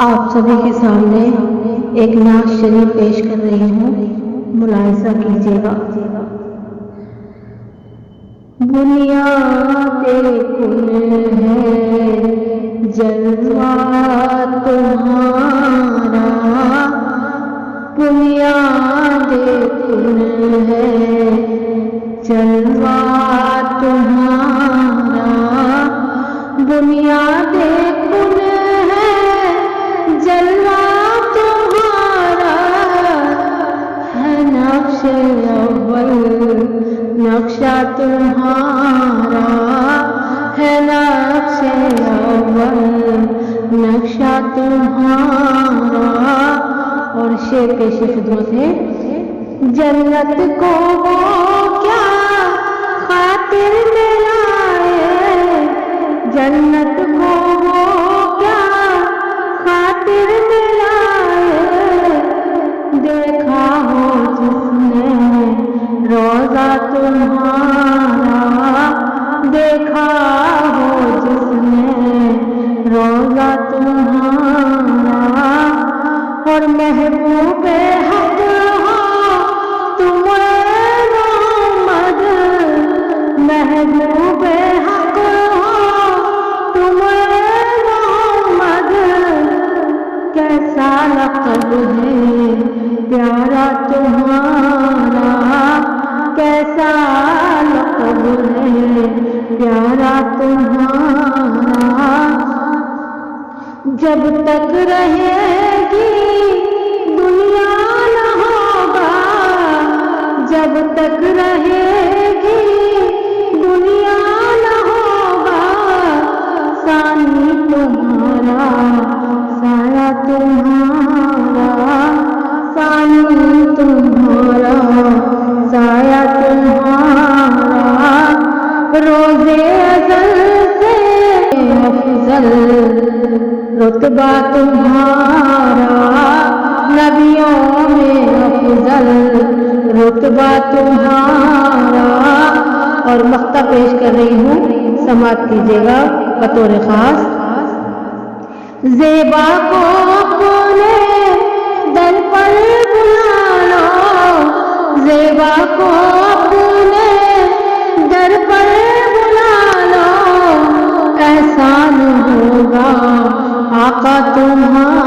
آپ سبھی کے سامنے ایک نعت شریف پیش کر رہی ہوں، ملاحظہ کیجیے گا۔ بنیاد کل ہے جلوہ تمہارا، بنیاد کل ہے جلوہ تمہارا، بنیاد کل ہے جلوہ تمہارا، ہے نقش اول نقشہ تمہارا، ہے نقش اول نقشہ تمہارا۔ اور شعر پیش خدمت ہے۔ جنت کو وہ کیا خاطر میں لائے، جنت کو وہ کیا خاطر میں لائے، دیکھا ہو جس نے روضہ تمہارا، دیکھا ہو جس نے روضہ تمہارا۔ اور محبوب حق ہو تم محمد، محبوب حق ہو تم محمد، کیسا لقب ہے پیارا تمہارا، کیسا لقب ہے پیارا تمہارا۔ جب تک رہے گی دنیا نہ ہوگا، جب تک رہے گی دنیا نہ ہوگا، ثانی تمہارا سایہ تمہارا، ثانی تمہارا سایہ تمہارا۔ روزے ازل سے افضل رتبہ تمہارا، نبیوں میں افضل رتبہ تمہارا۔ اور مقطع پیش کر رہی ہوں، سماعت کیجیے گا بطور خاص۔ زیبا کو اپنے در پر بلا لو، زیبا کو اپنے در پر بلا لو، احسان ہوگا آقا تمہارا،